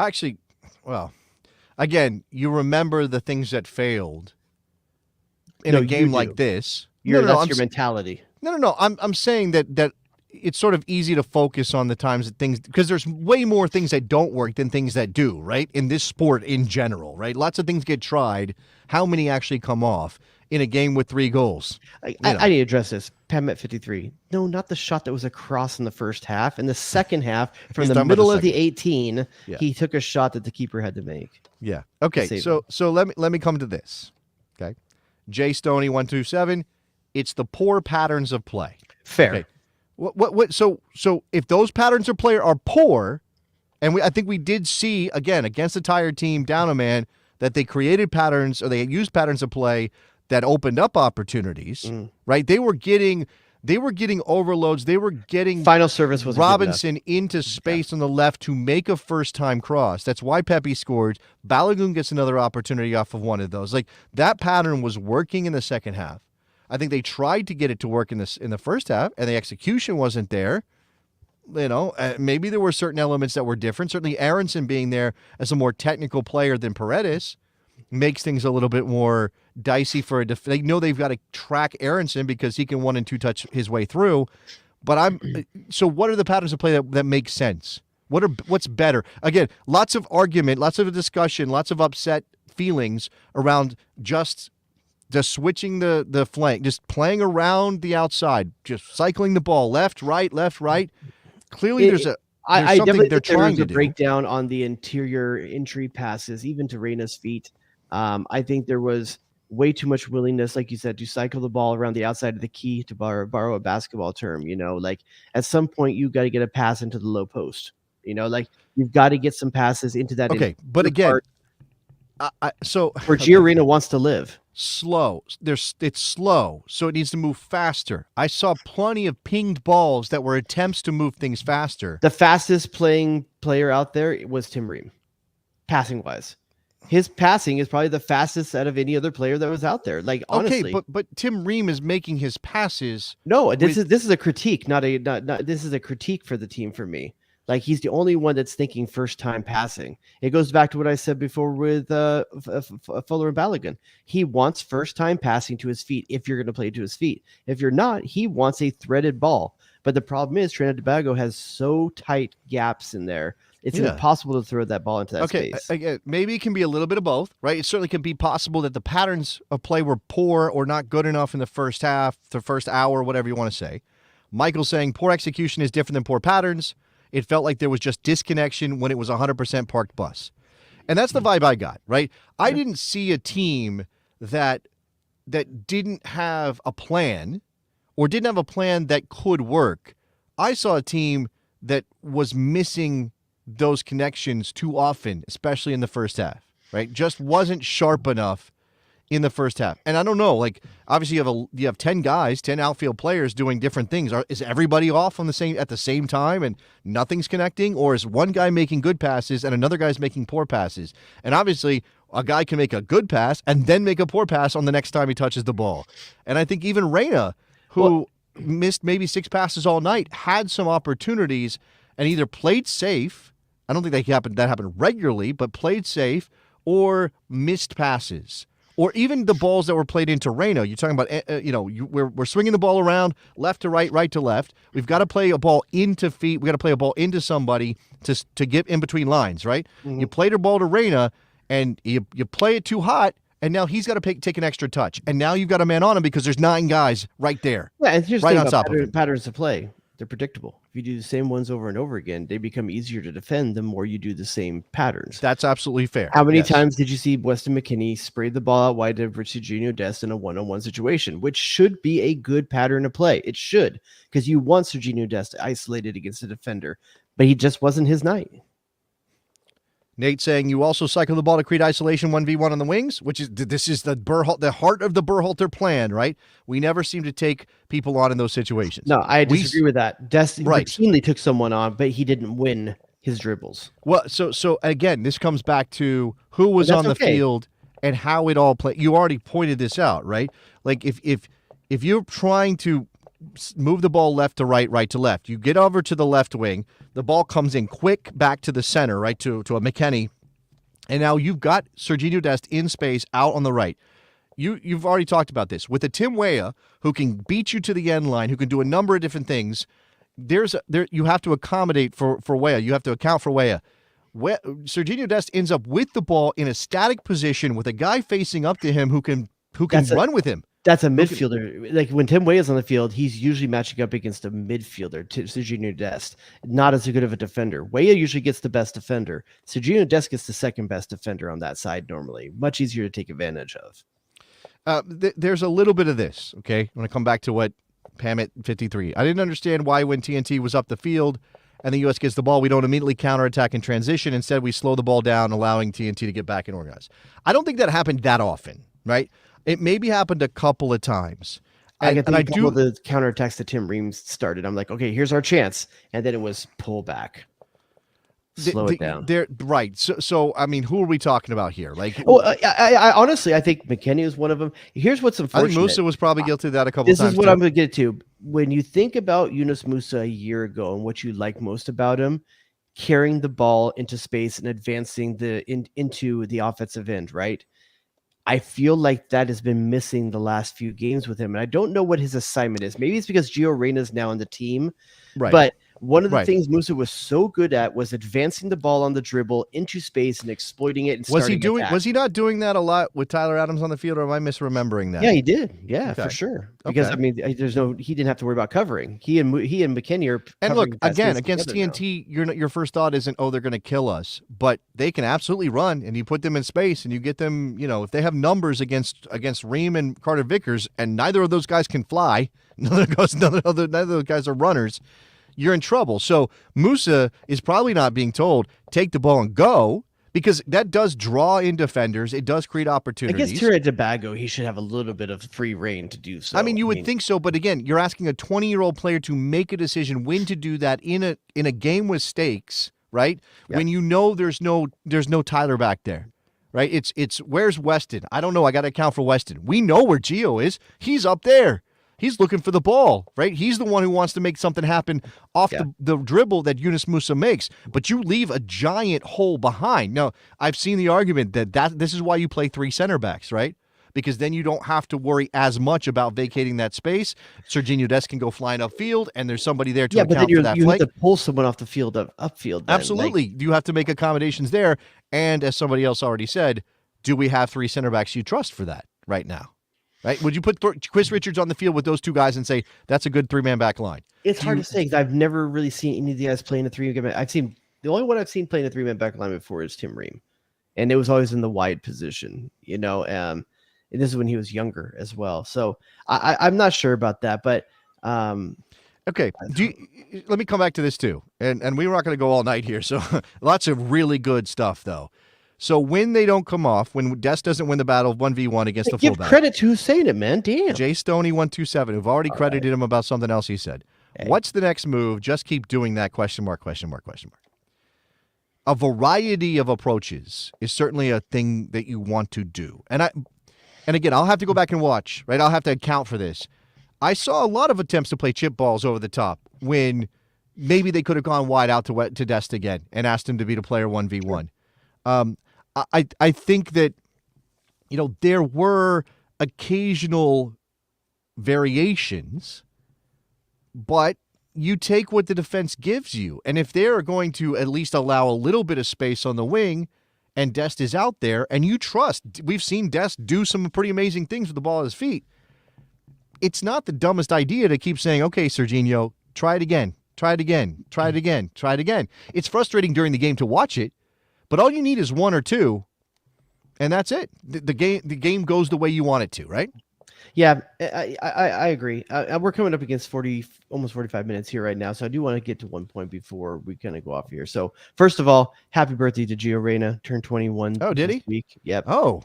Speaker 3: Actually, well, again, you remember the things that failed in a game like this.
Speaker 4: That's your mentality.
Speaker 3: No. I'm saying that it's sort of easy to focus on the times that things, because there's way more things that don't work than things that do, right? In this sport in general, right? Lots of things get tried. How many actually come off in a game with 3 goals?
Speaker 4: I need to address this. Pam at 53. No, not the shot that was across in the first half. In the second half, from the middle of the 18, he took a shot that the keeper had to make.
Speaker 3: Yeah. Okay. So let me come to this. Okay. Jay Stoney 127. It's the poor patterns of play.
Speaker 4: Fair.
Speaker 3: Okay. What? So if those patterns of play are poor, and I think we did see again against the tired team down a man that they created patterns or they used patterns of play that opened up opportunities, right? They were getting overloads. They were getting
Speaker 4: final service was
Speaker 3: Robinson into space on the left to make a first-time cross. That's why Pepi scored. Balogun gets another opportunity off of one of those. Like that pattern was working in the second half. I think they tried to get it to work in the first half, and the execution wasn't there. Maybe there were certain elements that were different. Certainly, Aronson being there as a more technical player than Paredes makes things a little bit more dicey for they know they've got to track Aronson because he can 1 and 2 touch his way through. But so what are the patterns of play that make sense? What's better? Again, lots of argument, lots of discussion, lots of upset feelings around just switching the flank, just playing around the outside, just cycling the ball left, right. Clearly,
Speaker 4: I
Speaker 3: something
Speaker 4: definitely
Speaker 3: they're
Speaker 4: think there
Speaker 3: trying
Speaker 4: was
Speaker 3: to
Speaker 4: a
Speaker 3: do.
Speaker 4: breakdown on the interior entry passes, even to Reyna's feet. I think there was way too much willingness, like you said, to cycle the ball around the outside of the key, to borrow a basketball term. Like at some point you got to get a pass into the low post. Like you've got to get some passes into that.
Speaker 3: Okay, but
Speaker 4: interior
Speaker 3: again,
Speaker 4: part
Speaker 3: so
Speaker 4: where Gio Reyna wants to live.
Speaker 3: slow. It's slow, so it needs to move faster. I saw plenty of pinged balls that were attempts to move things faster.
Speaker 4: The fastest playing player out there was Tim Ream, passing wise. His passing is probably the fastest out of any other player that was out there. Like honestly,
Speaker 3: Okay, but Tim Ream is making his passes.
Speaker 4: no, this is a critique, not this is a critique for the team for me. Like he's the only one that's thinking first time passing. It goes back to what I said before with Fuller and Balogun. He wants first time passing to his feet. If you're going to play to his feet, if you're not, he wants a threaded ball. But the problem is Trinidad Tobago has so tight gaps in there. It's impossible to throw that ball into that space.
Speaker 3: Again, maybe it can be a little bit of both, right? It certainly can be possible that the patterns of play were poor or not good enough in the first half, the first hour, whatever you want to say. Michael's saying poor execution is different than poor patterns. It felt like there was just disconnection when it was 100% parked bus. And that's the vibe I got, right? I didn't see a team that didn't have a plan or didn't have a plan that could work. I saw a team that was missing those connections too often, especially in the first half, right? Just wasn't sharp enough in the first half. And I don't know, like obviously you have 10 guys, 10 outfield players doing different things. Is everybody off at the same time and nothing's connecting, or is one guy making good passes and another guy's making poor passes? And obviously a guy can make a good pass and then make a poor pass on the next time he touches the ball. And I think even Reyna, who missed maybe 6 passes all night, had some opportunities and either played safe. I don't think that happened regularly, but played safe or missed passes. Or even the balls that were played into Reyna. You're talking about, we're swinging the ball around left to right, right to left. We've got to play a ball into feet. We got to play a ball into somebody to get in between lines, right? Mm-hmm. You played a ball to Reyna, and you play it too hot, and now he's got to take an extra touch. And now you've got a man on him because there's 9 guys right there.
Speaker 4: Yeah, and here's
Speaker 3: right
Speaker 4: the
Speaker 3: on
Speaker 4: thing
Speaker 3: top
Speaker 4: about
Speaker 3: of him.
Speaker 4: patterns of play. They're predictable. If you do the same ones over and over again, they become easier to defend the more you do the same patterns.
Speaker 3: That's absolutely fair.
Speaker 4: How many times did you see Weston McKennie spray the ball out wide to Serginho Dest in a one-on-one situation, which should be a good pattern of play? It should, because you want Serginho Dest isolated against a defender, but he just wasn't his night.
Speaker 3: Nate saying you also cycle the ball to create isolation 1v1 on the wings, which is the heart of the Berhalter plan, right? We never seem to take people on in those situations.
Speaker 4: No, I disagree with that. Dest
Speaker 3: right.
Speaker 4: routinely took someone on, but he didn't win his dribbles.
Speaker 3: Well, so again, this comes back to who was on the field and how it all played. You already pointed this out, right? Like if you're trying to move the ball left to right, right to left, you get over to the left wing, the ball comes in quick back to the center, right, to a McKennie, and now you've got Serginho Dest in space out on the right. You've already talked about this. With a Tim Weah who can beat you to the end line, who can do a number of different things, you have to accommodate for Weah. You have to account for Weah. Serginho Dest ends up with the ball in a static position with a guy facing up to him who can run with him.
Speaker 4: That's a midfielder. Like when Tim Weah is on the field, he's usually matching up against a midfielder, Serginho Dest, not as good of a defender. Weah usually gets the best defender. Serginho Dest gets the second best defender on that side normally. Much easier to take advantage of.
Speaker 3: There's a little bit of this, okay? I'm going to come back to what Pam at 53. I didn't understand why when TNT was up the field and the U.S. gets the ball, we don't immediately counterattack and transition. Instead, we slow the ball down, allowing TNT to get back and organize. I don't think that happened that often, right? It maybe happened a couple of times.
Speaker 4: I get the couple of the counterattacks that Tim Ream started. I'm like, okay, here's our chance. And then it was pull back. Slow it down.
Speaker 3: Right. So I mean, who are we talking about here? Like,
Speaker 4: I honestly, I think McKennie is one of them. Here's what's unfortunate.
Speaker 3: I think Musa was probably guilty of that a couple times.
Speaker 4: This is what I'm going to get to. When you think about Yunus Musa a year ago and what you like most about him, carrying the ball into space and advancing into the offensive end, right? I feel like that has been missing the last few games with him. And I don't know what his assignment is. Maybe it's because Gio Reyna is now on the team.
Speaker 3: Right.
Speaker 4: But One of the
Speaker 3: Right.
Speaker 4: things Musa was so good at was advancing the ball on the dribble into space and exploiting it. And
Speaker 3: Was he
Speaker 4: starting attacks.
Speaker 3: Was he not doing that a lot with Tyler Adams on the field, or am I misremembering that?
Speaker 4: Yeah, he did. Yeah,
Speaker 3: Okay.
Speaker 4: for sure. Because
Speaker 3: Okay.
Speaker 4: I mean, he didn't have to worry about covering. He and McKennie are.
Speaker 3: And look,
Speaker 4: covering
Speaker 3: again,
Speaker 4: space
Speaker 3: against
Speaker 4: together now.
Speaker 3: TNT, your first thought isn't, oh, they're going to kill us, but they can absolutely run, and you put them in space, and you get them. If they have numbers against Ream and Carter Vickers, and neither of those guys can fly, neither of those guys are runners, you're in trouble. So Musa is probably not being told, take the ball and go, because that does draw in defenders. It does create opportunities.
Speaker 4: I guess Trinidad Tobago, he should have a little bit of free reign to do so.
Speaker 3: I mean, you would think so, but again, you're asking a 20-year-old player to make a decision when to do that in a game with stakes, right?
Speaker 4: Yeah.
Speaker 3: When you know there's no Tyler back there, right? It's where's Weston? I don't know. I got to account for Weston. We know where Gio is. He's up there. He's looking for the ball, right? He's the one who wants to make something happen off the dribble that Yunus Musa makes. But you leave a giant hole behind. Now, I've seen the argument that this is why you play 3 center backs, right? Because then you don't have to worry as much about vacating that space. Serginho Dest can go flying upfield, and there's somebody there to account for that
Speaker 4: you
Speaker 3: flank.
Speaker 4: have to pull someone off the field upfield. Then.
Speaker 3: Absolutely. You have to make accommodations there. And as somebody else already said, do we have 3 center backs you trust for that right now? Right? Would you put Chris Richards on the field with those 2 guys and say that's a good 3-man back line?
Speaker 4: It's hard to say because I've never really seen any of the guys playing a 3-man. The only one I've seen playing a 3-man back line before is Tim Ream, and it was always in the wide position. And this is when he was younger as well. So I'm not sure about that, but
Speaker 3: okay. Let me come back to this too, and we're not going to go all night here. So lots of really good stuff though. So when they don't come off, when Dest doesn't win the battle 1v1 against the
Speaker 4: give
Speaker 3: fullback.
Speaker 4: credit to who's saying it, man. Damn.
Speaker 3: Jay Stoney 127, who've already credited him about something else he said.
Speaker 4: Hey.
Speaker 3: What's the next move? Just keep doing that, ? A variety of approaches is certainly a thing that you want to do. And again, I'll have to go back and watch, right? I'll have to account for this. I saw a lot of attempts to play chip balls over the top when maybe they could have gone wide out to Dest again and asked him to beat a player 1v1. I think that, there were occasional variations, but you take what the defense gives you. And if they're going to at least allow a little bit of space on the wing and Dest is out there and you trust, we've seen Dest do some pretty amazing things with the ball at his feet. It's not the dumbest idea to keep saying, okay, Serginho, try it again. It's frustrating during the game to watch it, but all you need is 1 or 2, and that's it. The game goes the way you want it to, right?
Speaker 4: Yeah, I agree. We're coming up against almost 45 minutes here right now, so I do want to get to one point before we kind of go off here. So first of all, happy birthday to Gio Reyna, turned 21.
Speaker 3: Oh, did he?
Speaker 4: This week. Yep.
Speaker 3: Oh,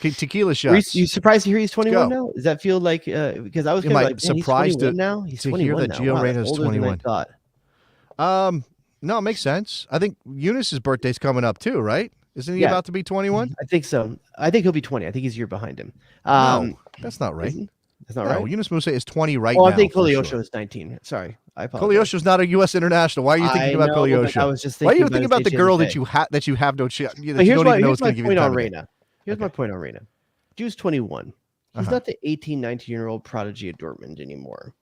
Speaker 3: tequila shots.
Speaker 4: You surprised to hear he's 21
Speaker 3: go.
Speaker 4: now? Does that feel like because I was
Speaker 3: Am I
Speaker 4: like, man,
Speaker 3: surprised
Speaker 4: he's 21 now? He's
Speaker 3: to
Speaker 4: 21
Speaker 3: hear that
Speaker 4: now.
Speaker 3: Gio
Speaker 4: Wow,
Speaker 3: Reyna's
Speaker 4: that's older than I
Speaker 3: 21?
Speaker 4: thought.
Speaker 3: No, it makes sense. I think Eunice's birthday's coming up too, right? Isn't he
Speaker 4: Yeah.
Speaker 3: about to be 21?
Speaker 4: I think so. I think he'll be 20. I think he's a year behind him.
Speaker 3: No, that's not right.
Speaker 4: Isn't? That's not
Speaker 3: No,
Speaker 4: right.
Speaker 3: Eunice Musa is 20 right
Speaker 4: Oh,
Speaker 3: now.
Speaker 4: I think
Speaker 3: for
Speaker 4: Koleosho
Speaker 3: sure.
Speaker 4: is 19. Sorry, I apologize.
Speaker 3: Koleosho's not a U.S. international. Why are you thinking about
Speaker 4: I know, but
Speaker 3: Koleosho?
Speaker 4: I was just
Speaker 3: Why are
Speaker 4: thinking
Speaker 3: you thinking about the
Speaker 4: his
Speaker 3: girl
Speaker 4: age the other day.
Speaker 3: that you have no chance?
Speaker 4: But
Speaker 3: You
Speaker 4: here's
Speaker 3: don't
Speaker 4: my,
Speaker 3: even know
Speaker 4: here's
Speaker 3: it's
Speaker 4: my
Speaker 3: going to give you
Speaker 4: point
Speaker 3: the
Speaker 4: on
Speaker 3: time of day.
Speaker 4: Reyna. Here's my point on Reyna. Dude's 21. He's not the 18, 19-year-old prodigy at Dortmund anymore.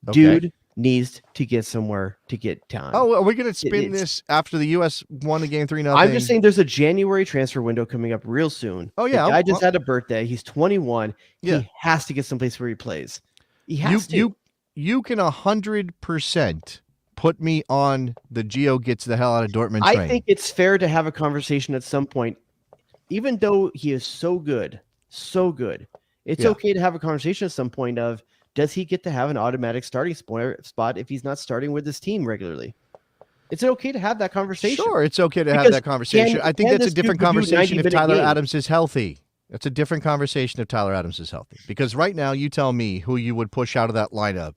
Speaker 3: Okay.
Speaker 4: Dude needs to get somewhere to get time.
Speaker 3: Oh, are we going to spin
Speaker 4: It's-
Speaker 3: this after the U.S. won the game 3-0?
Speaker 4: I'm just saying there's a January transfer window coming up real soon.
Speaker 3: Oh, yeah.
Speaker 4: The guy just had a birthday. He's 21.
Speaker 3: Yeah.
Speaker 4: He has to get someplace where he plays. He has to.
Speaker 3: You can 100% put me on the Gio gets the hell out of Dortmund train.
Speaker 4: I think it's fair to have a conversation at some point, even though he is so good. It's
Speaker 3: Yeah.
Speaker 4: okay to have a conversation at some point of, does he get to have an automatic starting spot if he's not starting with his team regularly? It's okay to have that conversation.
Speaker 3: Sure, it's okay to have
Speaker 4: Because
Speaker 3: that conversation. I think
Speaker 4: can
Speaker 3: that's a
Speaker 4: this
Speaker 3: different
Speaker 4: dude do
Speaker 3: conversation if
Speaker 4: 90-minute
Speaker 3: Tyler
Speaker 4: games?
Speaker 3: Adams is healthy. That's a different conversation if Tyler Adams is healthy. Because right now, you tell me who you would push out of that lineup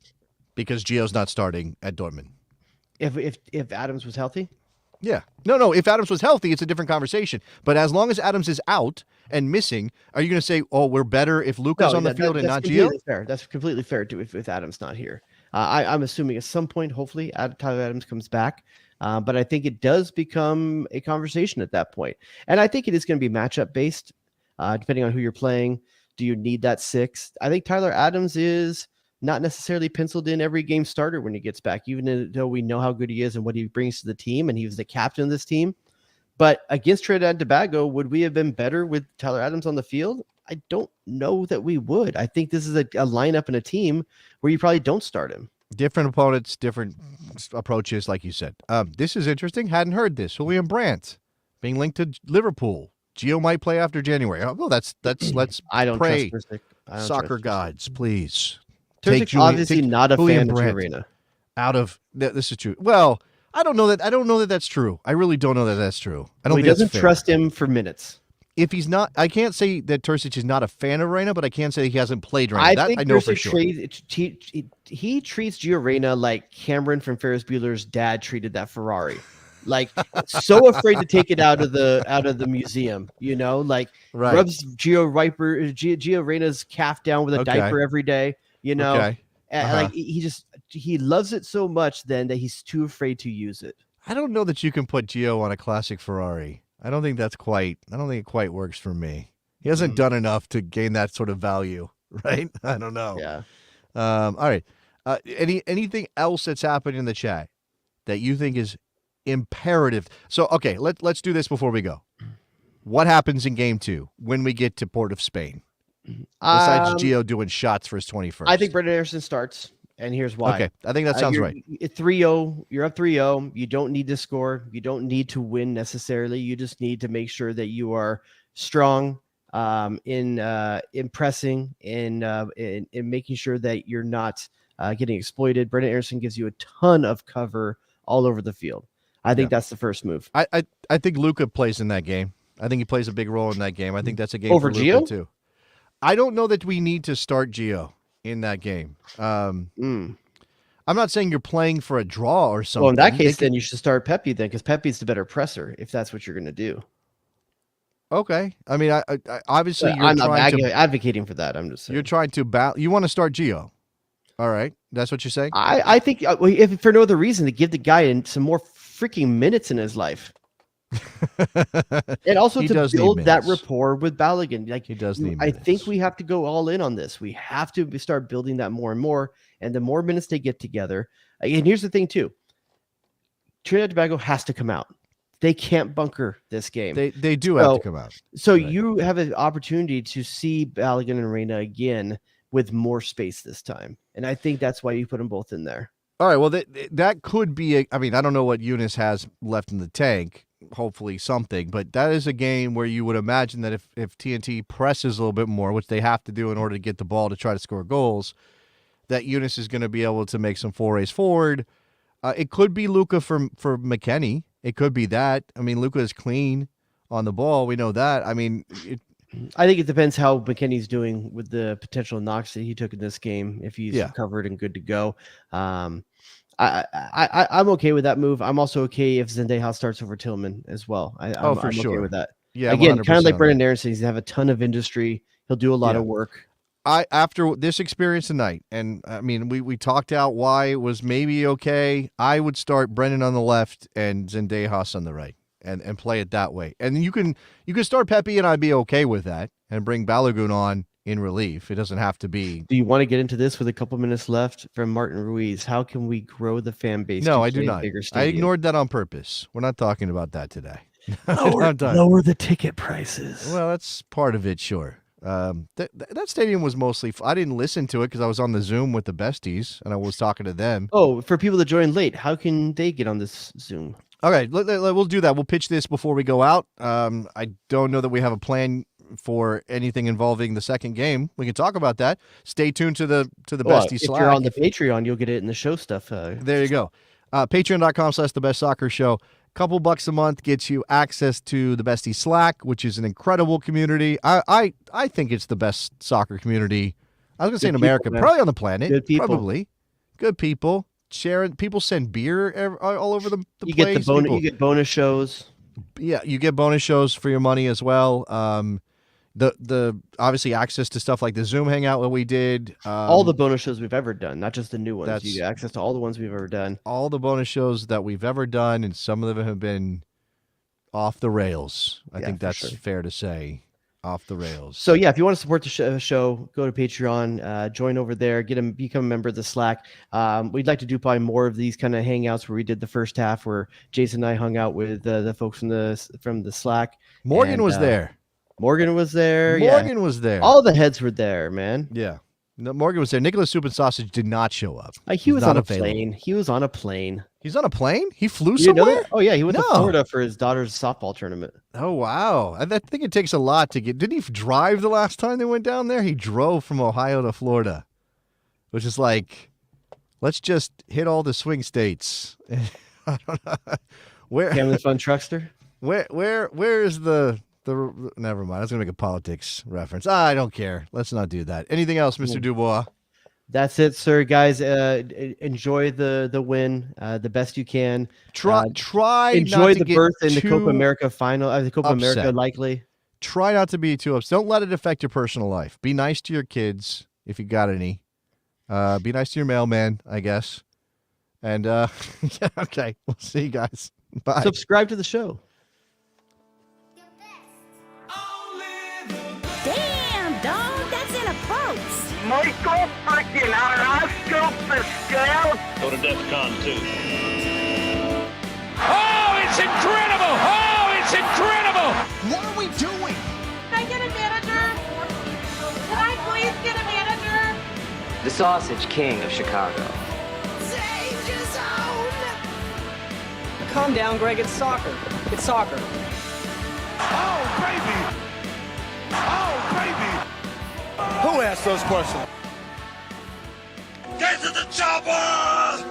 Speaker 3: because Gio's not starting at Dortmund.
Speaker 4: If Adams was healthy?
Speaker 3: Yeah. No. If Adams was healthy, it's a different conversation. But as long as Adams is out and missing, are you going to say, oh, we're better if Luca's on the field and not Gio?
Speaker 4: Fair. That's completely fair to if Adams not here. I'm assuming at some point, hopefully, Tyler Adams comes back. But I think it does become a conversation at that point. And I think it is going to be matchup based, depending on who you're playing. Do you need that 6? I think Tyler Adams is not necessarily penciled in every game starter when he gets back, even though we know how good he is and what he brings to the team, and he was the captain of this team. But against Trinidad and Tobago, would we have been better with Tyler Adams on the field? I don't know that we would. I think this is a lineup and a team where you probably don't start him.
Speaker 3: Different opponents, different approaches, like you said. This is interesting. Hadn't heard this. Julian Brandt being linked to Liverpool. Gio might play after January. Oh, that's let's
Speaker 4: I don't
Speaker 3: pray.
Speaker 4: trust Persic. I don't
Speaker 3: Soccer
Speaker 4: trust
Speaker 3: gods, please.
Speaker 4: Terzic's obviously not a fan of Reyna.
Speaker 3: Out of this is true. Well, I don't know that that's true. I really don't know that that's true. I don't.
Speaker 4: He doesn't trust him for minutes.
Speaker 3: If he's not, I can't say that Terzic is not a fan of Reyna, but I can say he hasn't played Reyna.
Speaker 4: I think
Speaker 3: I know for sure.
Speaker 4: He treats Gio Reyna like Cameron from Ferris Bueller's dad treated that Ferrari. Like so afraid to take it out of the museum, like rubs Gio Reyna's calf down with a diaper every day, And like he loves it so much then that he's too afraid to use it.
Speaker 3: I don't know that you can put Gio on a classic Ferrari. I don't think it quite works for me. He hasn't done enough to gain that sort of value, right? I don't know.
Speaker 4: Yeah.
Speaker 3: All right. Anything else that's happened in the chat that you think is imperative? So, okay, let's do this before we go. What happens in game 2 when we get to Port of Spain? Besides Gio doing shots for his 21st.
Speaker 4: I think Brendan Anderson starts, and here's why.
Speaker 3: Okay, I think that sounds right.
Speaker 4: 3-0, you're up 3-0. You don't need to score. You don't need to win necessarily. You just need to make sure that you are strong in pressing, in making sure that you're not getting exploited. Brendan Anderson gives you a ton of cover all over the field. I think that's the first move.
Speaker 3: I think Luka plays in that game. I think he plays a big role in that game. I think that's a game
Speaker 4: over
Speaker 3: for
Speaker 4: Gio
Speaker 3: Luka too. I don't know that we need to start Gio in that game. I'm not saying you're playing for a draw or something.
Speaker 4: Well, in that case, then you should start Pepi then, because Pepi's the better presser if that's what you're going to do.
Speaker 3: Okay. I mean, I obviously you're
Speaker 4: I'm not advocating for that. I'm just saying.
Speaker 3: You're trying to you want to start Gio. All right. That's what you're saying?
Speaker 4: I think if for no other reason to give the guy some more freaking minutes in his life. And also to build that rapport with Balogun. Like,
Speaker 3: he does need
Speaker 4: I think we have to go all in on this. We have to start building that more and more. And the more minutes they get together. And here's the thing too. Trinidad Tobago has to come out. They can't bunker this game.
Speaker 3: They do have to come out.
Speaker 4: So you have an opportunity to see Balogun and Reyna again with more space this time. And I think that's why you put them both in there.
Speaker 3: All right. Well, that could be I don't know what Eunice has left in the tank. Hopefully something, but that is a game where you would imagine that if TNT presses a little bit more, which they have to do in order to get the ball to try to score goals, that Eunice is going to be able to make some forays forward. It could be Luka for McKennie. It could be that. I mean, Luka is clean on the ball. We know that. I mean,
Speaker 4: I think it depends how McKennie's doing with the potential knocks that he took in this game. If he's covered and good to go. I'm okay with that move. I'm also okay if Zendeja starts over Tillman as well. I'm okay with that.
Speaker 3: Yeah,
Speaker 4: again, kind of like Brendan Anderson, he's have a ton of industry. He'll do a lot of work.
Speaker 3: After this experience tonight, and I mean, we talked out why it was maybe okay. I would start Brendan on the left and Zendejas on the right, and play it that way. And you can start Pepi, and I'd be okay with that, and bring Balogun on in relief. It doesn't have to be.
Speaker 4: Do you want to get into this with a couple minutes left from Martin Ruiz? How can we grow the fan base?
Speaker 3: No, I do not. I ignored that on purpose. We're not talking about that today.
Speaker 4: Lower the ticket prices.
Speaker 3: Well, that's part of it, sure. That stadium was mostly. I didn't listen to it because I was on the Zoom with the besties and I was talking to them.
Speaker 4: Oh, for people that join late, how can they get on this Zoom?
Speaker 3: Okay, we'll do that. We'll pitch this before we go out. I don't know that we have a plan for anything involving the second game. We can talk about that. Stay tuned to the bestie Slack.
Speaker 4: If you're on the Patreon, you'll get it in the show stuff.
Speaker 3: There you go. Patreon.com/thebestsoccershow. Couple bucks a month gets you access to the bestie Slack, which is an incredible community. I think it's the best soccer community. I was going to say in America, probably on the planet.
Speaker 4: Good people.
Speaker 3: Probably. Good people. Sharing. People send beer all over the place.
Speaker 4: You get bonus shows.
Speaker 3: Yeah, you get bonus shows for your money as well. The obviously access to stuff like the Zoom hangout that we did.
Speaker 4: All the bonus shows we've ever done, not just the new ones. You get access to all the ones we've ever done.
Speaker 3: All the bonus shows that we've ever done, and some of them have been off the rails. I think that's fair to say. off the rails.
Speaker 4: So yeah, if you want to support the show, go to Patreon, join over there, become a member of the Slack. We'd like to do probably more of these kind of hangouts where we did the first half, where Jason and I hung out with the folks from the Slack.
Speaker 3: Morgan was there.
Speaker 4: Morgan was there.
Speaker 3: Morgan was there.
Speaker 4: All the heads were there, man.
Speaker 3: Yeah. No, Morgan was there. Nicholas Soup and Sausage did not show up.
Speaker 4: He was on a
Speaker 3: available.
Speaker 4: plane. He was on a plane.
Speaker 3: He's on a plane? He flew
Speaker 4: You know
Speaker 3: somewhere?
Speaker 4: that? Oh yeah, he went to
Speaker 3: No.
Speaker 4: Florida for his daughter's softball tournament.
Speaker 3: Oh, wow. I think it takes a lot to get. Didn't he drive the last time they went down there? He drove from Ohio to Florida, which is like, let's just hit all the swing states. I don't know.
Speaker 4: Family Fun Truckster?
Speaker 3: Where is the never mind. I was going to make a politics reference. I don't care. Let's not do that. Anything else, Mr. Dubois?
Speaker 4: That's it, sir. Guys, enjoy the win the best you can.
Speaker 3: Try
Speaker 4: enjoy
Speaker 3: not to
Speaker 4: the
Speaker 3: get
Speaker 4: berth in the
Speaker 3: too
Speaker 4: Copa America final. The Copa
Speaker 3: upset.
Speaker 4: America likely.
Speaker 3: Try not to be too upset. Don't let it affect your personal life. Be nice to your kids if you got any. Be nice to your mailman, I guess. And yeah, okay. We'll see you guys. Bye.
Speaker 4: Subscribe to the show.
Speaker 2: Damn, dog, that's in a post.
Speaker 5: Michael freaking Oscar Pascal.
Speaker 6: Go to Defcon 2.
Speaker 7: Oh, it's incredible! Oh, it's incredible!
Speaker 8: What are we doing?
Speaker 9: Can I get a manager? Can I please get a manager?
Speaker 10: The Sausage King of Chicago.
Speaker 11: Calm down, Greg. It's soccer. It's soccer.
Speaker 8: Oh, baby! Oh, baby! Who asked those questions? Get to the chopper!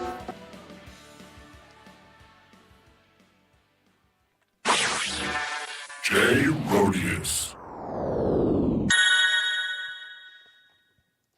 Speaker 8: Jay Rodius.